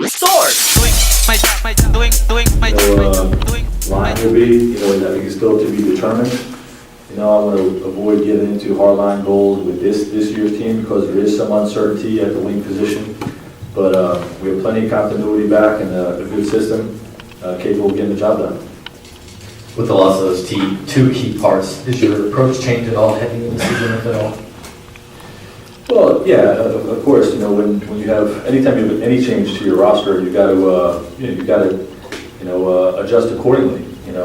Source. Line will be, I think it's still to be determined. I want to avoid getting into hardline goals with this year's team because there is some uncertainty at the wing position. But we have plenty of continuity back and a good system capable of getting the job done. With the loss of those two key parts, does your approach change at all heading into the season, if at all? Well, yeah, of course. When you have anytime you have any change to your roster, you got to adjust accordingly.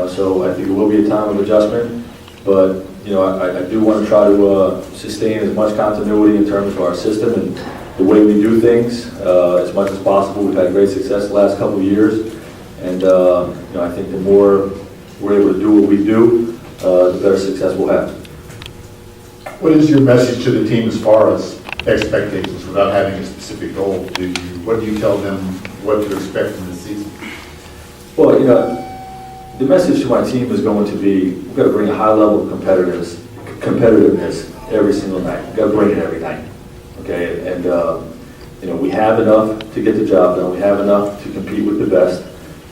So I think it will be a time of adjustment, but I do want to try to sustain as much continuity in terms of our system and the way we do things as much as possible. We've had great success the last couple of years, and I think the more we're able to do what we do, the better success we'll have. What is your message to the team as far as expectations without having a specific goal? What do you tell them what to expect from the season? Well, the message to my team is going to be, we've got to bring a high level of competitiveness every single night. We've got to bring it every night, okay? And we have enough to get the job done. We have enough to compete with the best.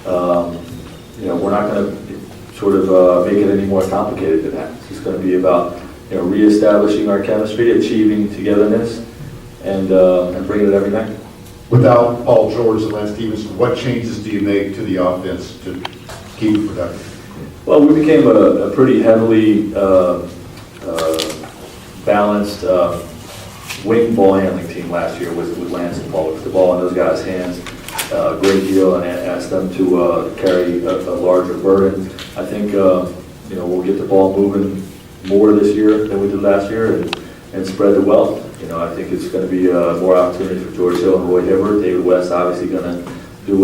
We're not going to sort of make it any more complicated than that. It's just going to be about reestablishing our chemistry, achieving togetherness, and bringing it every night. Without Paul George and Lance Stevenson, what changes do you make to the offense to keep it productive? Well, we became a pretty heavily balanced wing ball handling team last year with Lance and Paul. We put the ball in those guys' hands a great deal and asked them to carry a larger burden. I think we'll get the ball moving more this year than we did last year and spread the wealth. I think it's going to be more opportunity for George Hill and Roy Hibbert. David West obviously going to do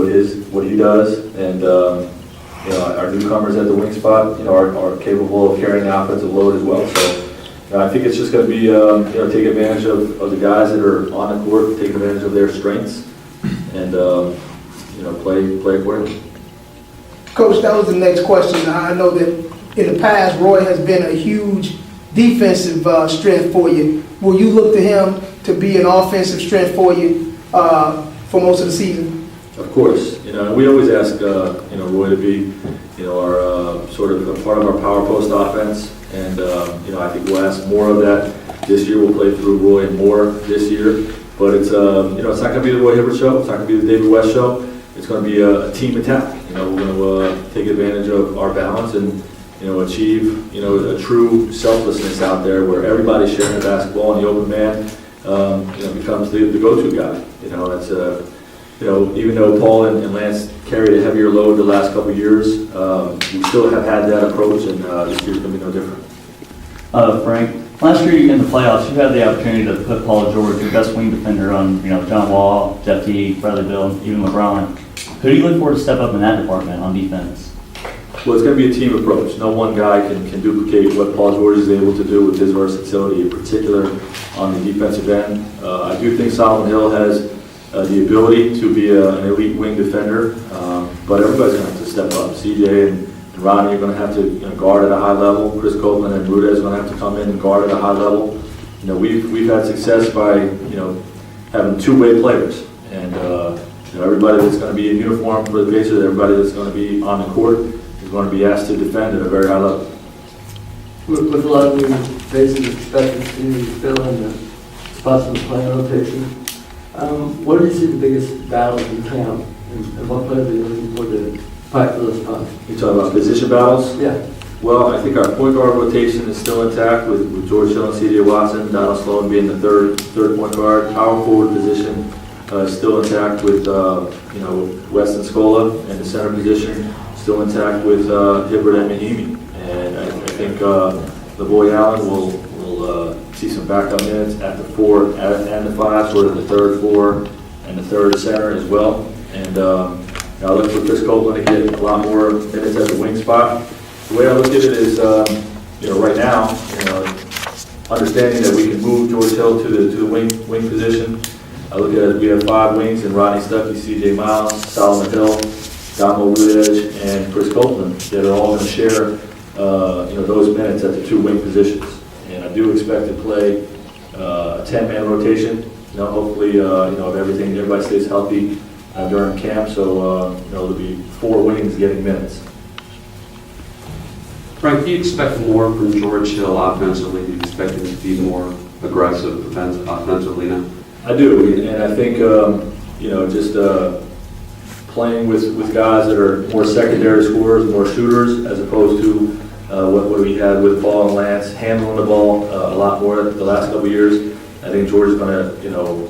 what he does, and our newcomers at the wing spot are capable of carrying the offensive load as well. So I think it's just going to be take advantage of the guys that are on the court, take advantage of their strengths, and play accordingly. Coach, that was the next question. I know that in the past, Roy has been a huge defensive strength for you. Will you look to him to be an offensive strength for you for most of the season? Of course. We always ask Roy to be our sort of a part of our power post offense, and I think we'll ask more of that this year. We'll play through Roy more this year, but it's it's not going to be the Roy Hibbert show. It's not going to be the David West show. It's going to be a team attack. We're going to take advantage of our balance and achieve a true selflessness out there where everybody's sharing the basketball and the open man becomes the go-to guy. That's even though Paul and Lance carried a heavier load the last couple of years, we still have had that approach, and this year's going to be no different. Frank, last year in the playoffs, you had the opportunity to put Paul George, your best wing defender, on John Wall, Jeff Teague, Bradley Beal, even LeBron. Who do you look for to step up in that department on defense? Well, it's going to be a team approach. No one guy can duplicate what Paul George is able to do with his versatility, in particular on the defensive end. I do think Solomon Hill has the ability to be an elite wing defender, but everybody's going to have to step up. CJ and Ronnie are going to have to guard at a high level. Chris Copeland and Rudez are going to have to come in and guard at a high level. We've had success by having two-way players, and everybody that's going to be in uniform for the Pacers, everybody that's going to be on the court is going to be asked to defend at a very high level. With a lot of new faces expected to fill in the spots in the playing rotation, what do you see the biggest battles in camp, and what players are you looking for to fight for those spots? You talking about position battles? Yeah. Well, I think our point guard rotation is still intact with George Hill and C.J. Watson, Donald Sloan being the third point guard. Power forward position still intact with Weston Scola, and the center position still intact with Hibbert and Mahimi. And I think LaVoy Allen will see some backup minutes at the 4 and the 5, sort of the third 4 and the third center as well. And I look for Chris Copeland to get a lot more minutes at the wing spot. The way I look at it is, right now, understanding that we can move George Hill to the wing position. I look at it, we have 5 wings, and Rodney Stuckey, C.J. Miles, Solomon Hill, Damo Rudez, and Chris Copeland that are all going to share, those minutes at the 2 wing positions. And I do expect to play a 10-man rotation hopefully, if everybody stays healthy during camp, so, there'll be 4 wings getting minutes. Frank, do you expect more from George Hill offensively? Do you expect him to be more aggressive offensively now? I do, and I think, just playing with guys that are more secondary scorers, more shooters, as opposed to what we had with Paul and Lance, handling the ball a lot more the last couple of years. I think George is going to,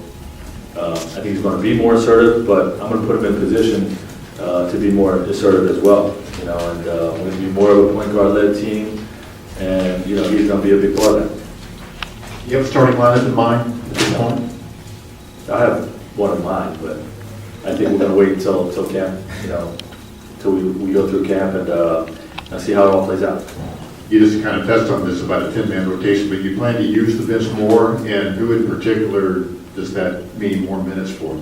I think he's going to be more assertive, but I'm going to put him in position to be more assertive as well. And we're going to be more of a point guard led team, and he's going to be a big part of that. You have a starting lineup in mind at this point? I have one in mind, but I think we're going to wait until camp, till we go through camp and see how it all plays out. You just kind of touched on this about a 10-man rotation, but you plan to use the bench more, and who in particular does that mean more minutes for?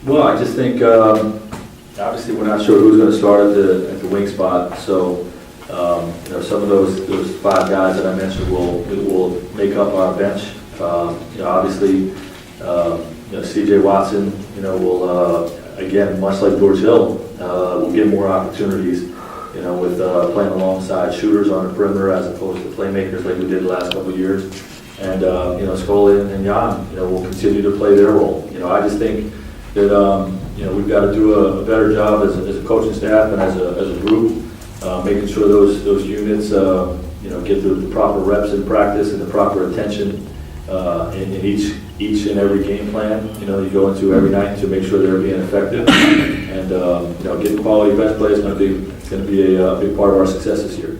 Well, I just think, obviously, we're not sure who's going to start at the wing spot, so some of those 5 guys that I mentioned will make up our bench. Obviously, C.J. Watson, will again, much like George Hill, will get more opportunities. With playing alongside shooters on the perimeter as opposed to playmakers like we did the last couple of years. And, Scully and Jan, will continue to play their role. I just think that, we've got to do a better job as a coaching staff and as a group, making sure those units, get the proper reps in practice and the proper attention in each and every game plan, you go into every night to make sure they're being effective. And, getting quality bench play is going to be a big part of our success this year.